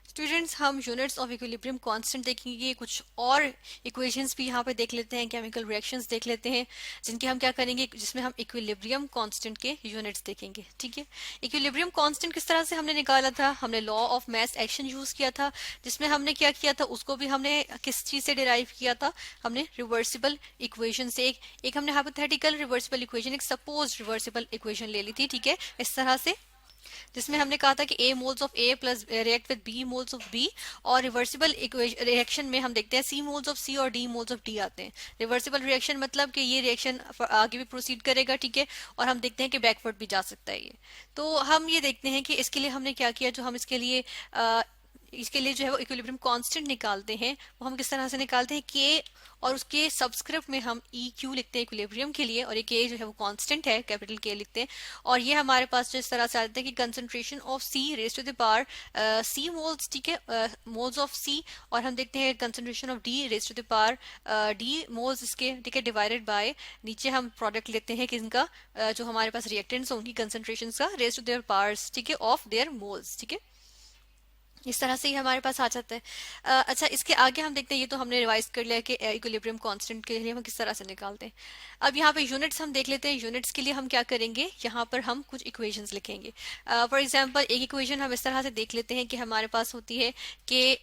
Students, हम units of equilibrium constant देखेंगे, कुछ और इक्वेशंस भी यहाँ पे देख लेते हैं, केमिकल रिएक्शंस देख लेते हैं जिनके हम क्या करेंगे, जिसमें हम इक्विलिब्रियम कांस्टेंट के यूनिट्स देखेंगे। ठीक है, इक्विलिब्रियम कांस्टेंट किस तरह से हमने निकाला था, हमने law of mass action use किया था, जिसमें हमने क्या किया था, उसको भी हमने किस चीज से डिराइव किया था, हमने रिवर्सिबल इक्वेशन से एक हमने हाइपोथेटिकल रिवर्सिबल इक्वेशन, एक सपोज रिवर्सिबल इक्वेशन ले ली थी। ठीक है, इस तरह से, जिसमें हमने कहा था कि a moles of a plus react with b moles of b, और रिवर्सिबल रिएक्शन में हम देखते हैं सी मोल्स ऑफ सी और डी मोल्स ऑफ डी आते हैं। रिवर्सिबल रिएक्शन मतलब कि ये रिएक्शन आगे भी प्रोसीड करेगा। ठीक है, और हम देखते हैं कि बैकवर्ड भी जा सकता है ये। तो हम ये देखते हैं कि इसके लिए हमने क्या किया, जो हम इसके लिए जो है वो इक्विलिब्रियम कांस्टेंट निकालते हैं, वो हम किस तरह से निकालते हैं, के और उसके सबस्क्रिप्ट में हम ई क्यू लिखते हैं इक्विलिब्रियम के लिए, और ये के जो है वो कांस्टेंट है, कैपिटल के लिखते हैं। और ये हमारे पास जो इस तरह से आते हैं कि concentration of C raise to the power C moles, ठीक है, मोल्स ऑफ सी, और हम देखते हैं concentration of D raise to the power D moles इसके, ठीक है, डिवाइडेड बाय, नीचे हम प्रोडक्ट लेते हैं कि इनका जो हमारे पास रिएक्टेंट्स होंगी कंसंट्रेशन का रेज टू देयर पावर्स, ठीक है, ऑफ देयर मोल्स। ठीक है, इस तरह से ही हमारे पास आ जाता है। अच्छा, इसके आगे हम देखते हैं, ये तो हमने रिवाइज कर लिया कि इक्विलिब्रियम कांस्टेंट के लिए हम किस तरह से निकालते हैं। अब यहाँ पे यूनिट्स हम देख लेते हैं। यूनिट्स के लिए हम क्या करेंगे, यहाँ पर हम कुछ इक्वेशंस लिखेंगे। फॉर एग्जांपल एक इक्वेशन हम इस तरह से देख लेते हैं कि हमारे पास होती है कि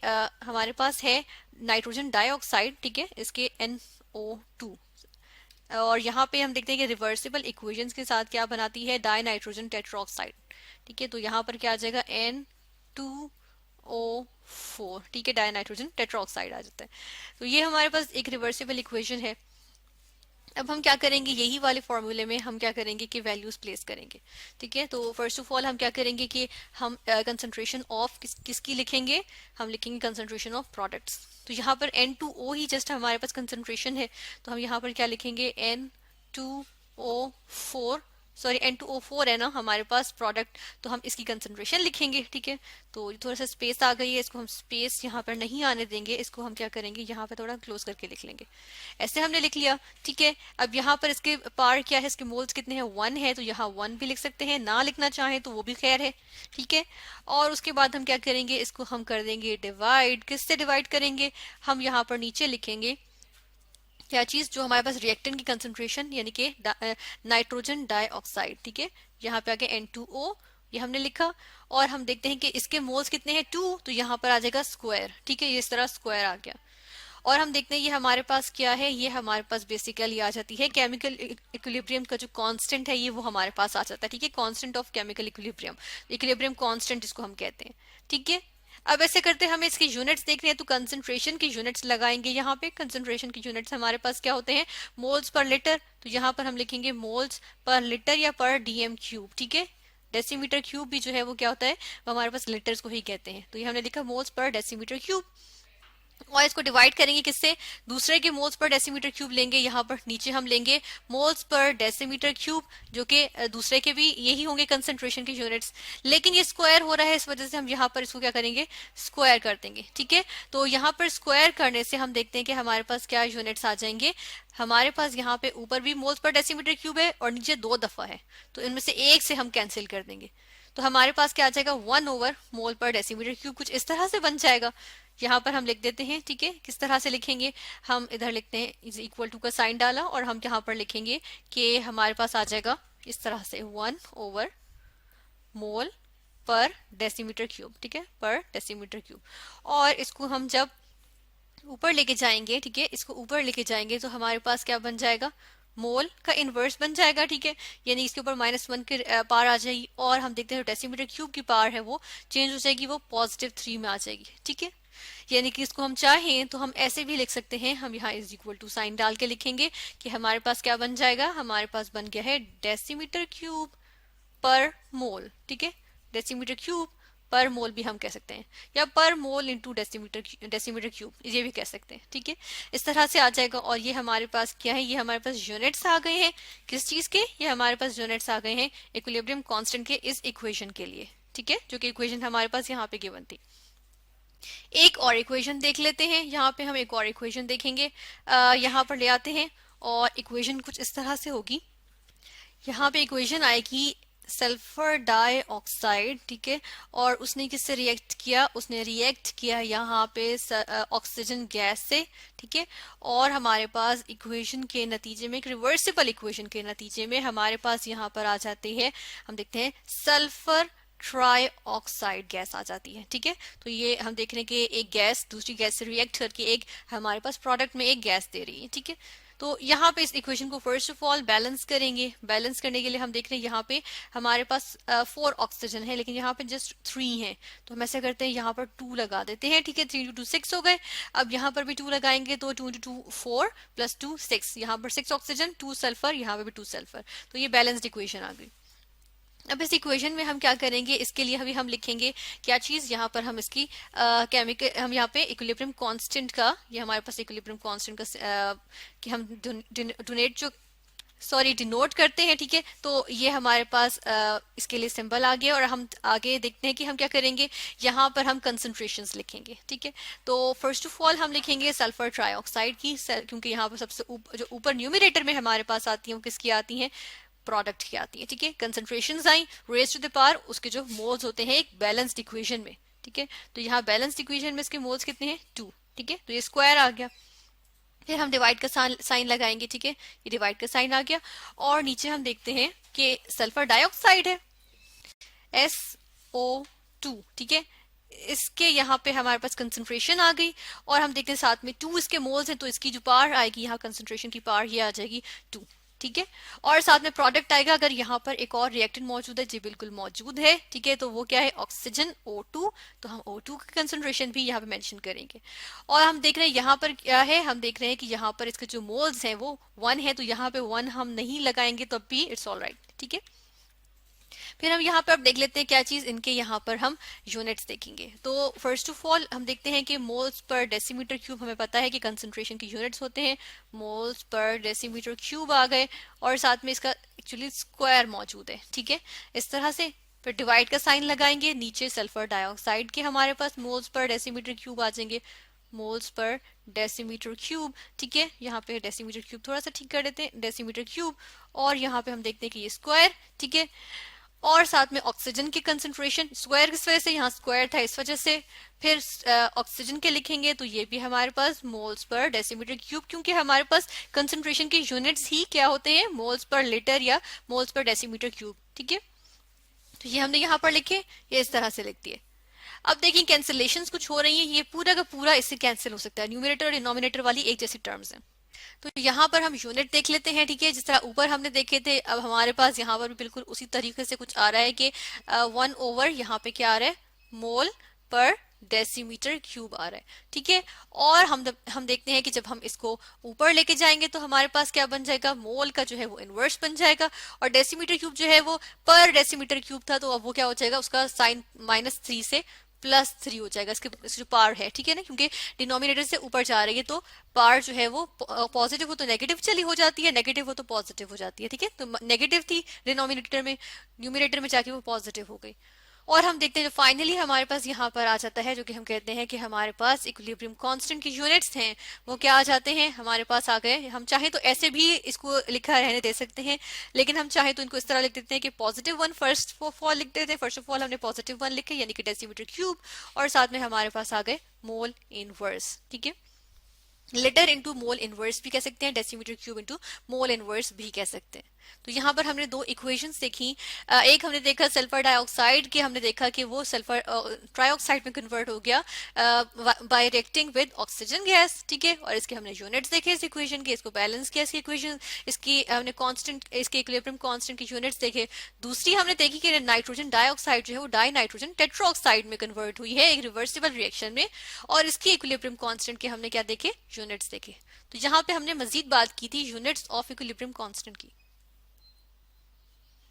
हमारे पास है नाइट्रोजन डाइऑक्साइड, ठीक है, इसके NO2, और यहाँ पे हम देखते हैं कि रिवर्सिबल इक्वेशंस के साथ क्या बनाती है, डाई नाइट्रोजन टेट्रोक्साइड। ठीक है, तो यहाँ पर क्या आ जाएगा, N2O4, ठीक है, डाई नाइट्रोजन टेट्रोक्साइड आ जाता है। तो ये हमारे पास एक रिवर्सिबल इक्वेशन है। अब हम क्या करेंगे, यही वाले फॉर्मूले में हम क्या करेंगे कि वैल्यूज प्लेस करेंगे। ठीक है, तो फर्स्ट ऑफ ऑल हम क्या करेंगे कि हम कंसंट्रेशन ऑफ किसकी लिखेंगे, हम लिखेंगे कंसंट्रेशन ऑफ प्रोडक्ट्स। तो यहाँ पर N2O ही जस्ट हमारे पास कंसंट्रेशन है, तो हम यहाँ पर क्या लिखेंगे, N2O4, सॉरी N2O4 है ना हमारे पास प्रोडक्ट, तो हम इसकी कंसंट्रेशन लिखेंगे। ठीक है, तो थोड़ा सा स्पेस आ गई है, इसको हम स्पेस यहाँ पर नहीं आने देंगे, इसको हम क्या करेंगे, यहाँ पर थोड़ा क्लोज करके लिख लेंगे। ऐसे हमने लिख लिया। ठीक है, अब यहाँ पर इसके पार क्या है, इसके मोल्स कितने हैं, 1 है, तो यहाँ 1 भी लिख सकते हैं, ना लिखना चाहें तो वो भी खैर है। ठीक है, और उसके बाद हम क्या करेंगे, इसको हम कर देंगे डिवाइड। किससे डिवाइड करेंगे, हम यहाँ पर नीचे लिखेंगे क्या चीज, जो हमारे पास रिएक्टेंट की कंसंट्रेशन यानी कि नाइट्रोजन डाइऑक्साइड। ठीक है, यहाँ पे आगे N2O, ये हमने लिखा, और हम देखते हैं कि इसके मोल्स कितने हैं, 2, तो यहाँ पर आ जाएगा स्क्वायर। ठीक है, ये इस तरह स्क्वायर आ गया। और हम देखते हैं ये हमारे पास क्या है, ये हमारे पास बेसिकली आ जाती है केमिकल इक्विलिब्रियम का जो कांस्टेंट है, ये वो हमारे पास आ जाता है। ठीक है, constant of chemical equilibrium, equilibrium constant जिसको हम कहते हैं। ठीक है, अब ऐसे करते हैं, हमें इसकी यूनिट्स देख रहे हैं, तो कंसंट्रेशन की यूनिट्स लगाएंगे। यहाँ पे कंसंट्रेशन की यूनिट्स हमारे पास क्या होते हैं, मोल्स पर लीटर, तो यहाँ पर हम लिखेंगे मोल्स पर लीटर या पर DM क्यूब। ठीक है, डेसीमीटर क्यूब भी जो है वो क्या होता है, वो हमारे पास लीटर्स को ही कहते हैं, तो ये हमने लिखा मोल्स पर डेसीमीटर क्यूब। और इसको डिवाइड करेंगे किससे, दूसरे के मोल्स पर डेसीमीटर क्यूब लेंगे, यहाँ पर नीचे हम लेंगे मोल्स पर डेसीमीटर क्यूब, जो कि दूसरे के भी यही होंगे कंसंट्रेशन के यूनिट्स, लेकिन ये स्क्वायर हो रहा है, इस वजह से हम यहाँ पर इसको क्या करेंगे, स्क्वायर कर देंगे। ठीक है, तो यहाँ पर स्क्वायर करने से हम देखते हैं कि हमारे पास क्या यूनिट्स आ जाएंगे, हमारे पास यहाँ पे ऊपर भी मोल्स पर डेसीमीटर क्यूब है और नीचे 2 दफा है, तो इनमें से एक से हम कैंसिल कर देंगे, तो हमारे पास क्या आ जाएगा, 1/मोल पर डेसीमीटर क्यूब, कुछ इस तरह से बन जाएगा। यहाँ पर हम लिख देते हैं। ठीक है, किस तरह से लिखेंगे, हम इधर लिखते हैं इज इक्वल टू का साइन डाला, और हम यहाँ पर लिखेंगे कि हमारे पास आ जाएगा इस तरह से 1/मोल पर डेसीमीटर क्यूब। ठीक है, पर डेसीमीटर क्यूब, और इसको हम जब ऊपर लेके जाएंगे, ठीक है, इसको ऊपर लेके जाएंगे, तो हमारे पास क्या बन जाएगा, मोल का इनवर्स बन जाएगा। ठीक है, यानी इसके ऊपर -1 की पावर आ जाएगी, और हम देखते हैं डेसीमीटर क्यूब की पावर है वो चेंज हो जाएगी, वो +3 में आ जाएगी। ठीक है, यानी कि इसको हम चाहें तो हम ऐसे भी लिख सकते हैं, हम यहाँ इज इक्वल टू साइन डाल के लिखेंगे कि हमारे पास क्या बन जाएगा, हमारे पास बन गया है डेसीमीटर क्यूब पर मोल। ठीक है, डेसीमीटर क्यूब पर मोल भी हम कह सकते हैं, या पर मोल इंटू डेसीमीटर क्यूब ये भी कह सकते हैं। ठीक है, इस तरह से आ जाएगा, और ये हमारे पास क्या है, ये हमारे पास यूनिट्स आ गए हैं, किस चीज के, ये हमारे पास यूनिट्स आ गए हैं इक्विलिब्रियम कांस्टेंट के इस इक्वेशन के लिए। ठीक है, जो कि इक्वेशन हमारे पास यहाँ पे गिवन थी। एक और इक्वेशन देख लेते हैं, यहाँ पे हम एक और इक्वेशन देखेंगे, यहाँ पर ले आते हैं, और इक्वेशन कुछ इस तरह से होगी। यहाँ पे इक्वेशन आएगी सल्फर डाइऑक्साइड, ठीक है, और उसने किससे रिएक्ट किया, उसने रिएक्ट किया यहाँ पे ऑक्सीजन गैस से, ठीक है। और हमारे पास इक्वेशन के नतीजे में, एक रिवर्सिबल इक्वेशन के नतीजे में हमारे पास यहाँ पर आ जाती है, हम देखते हैं सल्फर ट्राई ऑक्साइड गैस आ जाती है, ठीक है। तो ये हम देख रहे हैं कि एक गैस दूसरी गैस से रिएक्ट करके एक हमारे पास प्रोडक्ट में एक गैस दे रही है, ठीक है। तो यहाँ पे इस इक्वेशन को फर्स्ट ऑफ ऑल बैलेंस करेंगे। बैलेंस करने के लिए हम देख रहे हैं यहाँ पे हमारे पास 4 ऑक्सीजन है, लेकिन यहाँ पे जस्ट 3 है, तो हम ऐसे करते हैं यहाँ पर 2 लगा देते हैं, ठीक है। 3 × 2 6 हो गए। अब यहाँ पर भी 2 लगाएंगे तो 2 × 2 4 + 2 6, यहाँ पर 6 ऑक्सीजन 2 सल्फर, यहाँ पे भी 2 सल्फर, तो ये बैलेंस्ड इक्वेशन आ गई। अब इस इक्वेशन में हम क्या करेंगे, इसके लिए अभी हम लिखेंगे क्या चीज, यहाँ पर हम इसकी केमिकल, हम यहाँ पे इक्विलिब्रियम कांस्टेंट का, ये हमारे पास इक्विलिब्रियम कांस्टेंट का कि हम डोनेट जो सॉरी डिनोट करते हैं, ठीक है। तो ये हमारे पास इसके लिए सिंबल आ गया, और हम आगे देखते हैं कि हम क्या करेंगे, यहाँ पर हम कंसंट्रेशंस लिखेंगे, ठीक है। तो फर्स्ट ऑफ ऑल हम लिखेंगे सल्फर ट्राइऑक्साइड की, क्योंकि यहाँ पर सबसे जो ऊपर न्यूमरेटर में हमारे पास आती है वो किसकी आती है, प्रोडक्ट की आती है, ठीक है। Concentrations I raise to the power, उसके जो मोल्स होते हैं एक बैलेंस्ड इक्वेशन में, ठीक है। तो यहाँ बैलेंस्ड इक्वेशन में इसके मोल्स कितने हैं 2, ठीक है। तो ये स्क्वायर आ गया। फिर हम डिवाइड का साइन लगाएंगे, ठीक है, ये डिवाइड का साइन आ गया। और नीचे हम देखते हैं कि सल्फर डाइऑक्साइड है SO2, ठीक है। इसके यहाँ पे हमारे पास कंसंट्रेशन आ गई, और हम देखते हैं साथ में 2 इसके मोल्स हैं, तो इसकी जो पावर आएगी यहाँ कंसंट्रेशन की पावर ये आ जाएगी 2, ठीक है। और साथ में प्रोडक्ट आएगा, अगर यहाँ पर एक और रिएक्टेंट मौजूद है, जी बिल्कुल मौजूद है, ठीक है। तो वो क्या है, ऑक्सीजन O2, तो हम O2 की कंसंट्रेशन भी यहाँ पे मेंशन करेंगे। और हम देख रहे हैं यहाँ पर क्या है, हम देख रहे हैं कि यहाँ पर इसके जो मोल्स हैं वो 1 है, तो यहाँ पे 1 हम नहीं लगाएंगे तो भी इट्स ऑल राइट, ठीक है। फिर हम यहाँ पर अब देख लेते हैं क्या चीज, इनके यहाँ पर हम यूनिट्स देखेंगे। तो फर्स्ट ऑफ ऑल हम देखते हैं कि मोल्स पर डेसीमीटर क्यूब, हमें पता है कि कंसंट्रेशन की यूनिट्स होते हैं, मोल्स पर डेसीमीटर क्यूब आ गए, और साथ में इसका एक्चुअली स्क्वायर मौजूद है, ठीक है, इस तरह से। फिर डिवाइड का साइन लगाएंगे, नीचे सल्फर डाइऑक्साइड के हमारे पास मोल्स पर डेसीमीटर क्यूब आ जाएंगे, मोल्स पर डेसीमीटर क्यूब, ठीक है। यहाँ पे डेसीमीटर क्यूब थोड़ा सा ठीक कर देते हैं, डेसीमीटर क्यूब, और यहाँ पे हम देखते हैं कि ये स्क्वायर, ठीक है। और साथ में ऑक्सीजन की कंसंट्रेशन, स्क्वायर किस वजह से, यहाँ स्क्वायर था इस वजह से। फिर ऑक्सीजन के लिखेंगे तो ये भी हमारे पास मोल्स पर डेसीमीटर क्यूब, क्योंकि हमारे पास कंसंट्रेशन के यूनिट्स ही क्या होते हैं, मोल्स पर लीटर या मोल्स पर डेसीमीटर क्यूब, ठीक है। तो ये हमने यहाँ पर लिखे, ये इस तरह से लिखती है। अब देखिए कैंसिलेशंस कुछ हो रही है, ये पूरा का पूरा इससे कैंसिल हो सकता है, न्यूमरेटर और डिनोमिनेटर वाली एक जैसी टर्म्स हैं। तो यहाँ पर हम यूनिट देख लेते हैं, ठीक है, जिस तरह ऊपर हमने देखे थे। अब हमारे पास यहाँ पर भी बिल्कुल उसी तरीके से कुछ आ रहा है कि 1/, यहाँ पे क्या आ रहा है, मोल पर डेसीमीटर क्यूब आ रहा है, ठीक है। और हम देखते हैं कि जब हम इसको ऊपर लेके जाएंगे तो हमारे पास क्या बन जाएगा, मोल का जो है वो इनवर्स बन जाएगा, और डेसीमीटर क्यूब जो है वो पर डेसीमीटर क्यूब था, तो अब वो क्या हो जाएगा, उसका साइन -3 से +3 हो जाएगा, इसके जो पार है, ठीक है ना, क्योंकि डिनोमिनेटर से ऊपर जा रही है तो पार जो है वो पॉजिटिव हो तो नेगेटिव चली हो जाती है, नेगेटिव हो तो पॉजिटिव हो जाती है, ठीक है। तो नेगेटिव थी डिनोमिनेटर में, न्यूमिनेटर में जाके वो पॉजिटिव हो गई। और हम देखते हैं जो फाइनली हमारे पास यहाँ पर आ जाता है, जो कि हम कहते हैं कि हमारे पास इक्विलिब्रियम कांस्टेंट की यूनिट्स हैं, वो क्या आ जाते हैं, हमारे पास आ गए। हम चाहे तो ऐसे भी इसको लिखा रहने दे सकते हैं, लेकिन हम चाहे तो इनको इस तरह लिख देते हैं कि +1 फर्स्ट ऑफ ऑल लिख देते हैं। फर्स्ट ऑफ ऑल हमने +1 लिखे, यानी कि डेसीमीटर क्यूब, और साथ में हमारे पास आ गए मोल इनवर्स, ठीक है। लीटर इंटू मोल इनवर्स भी कह सकते हैं, decimetre cube into mole inverse भी कह सकते हैं। तो यहाँ पर हमने 2 इक्वेशंस देखी। एक हमने देखा सल्फर डाइऑक्साइड की, हमने देखा कि वो सल्फर ट्राइऑक्साइड में कन्वर्ट हो गया bye reacting with oxygen gas, ठीक है। और इसके हमने यूनिट्स देखे इस इक्वेशन के, इसको बैलेंस किया इसकी इक्वेशन, इसकी हमने कांस्टेंट, इसके इक्विलिब्रियम कांस्टेंट की यूनिट्स देखे। दूसरी हमने देखी कि नाइट्रोजन डाइऑक्साइड जो है वो डाई नाइट्रोजन टेट्राऑक्साइड में कन्वर्ट हुई है एक रिवर्सिबल रिएक्शन में, और इसकी इक्विलिब्रियम कांस्टेंट के हमने क्या देखे, यूनिट्स देखे। तो यहाँ पे हमने मजीद बात की थी यूनिट्स ऑफ इक्विलिब्रियम कांस्टेंट की।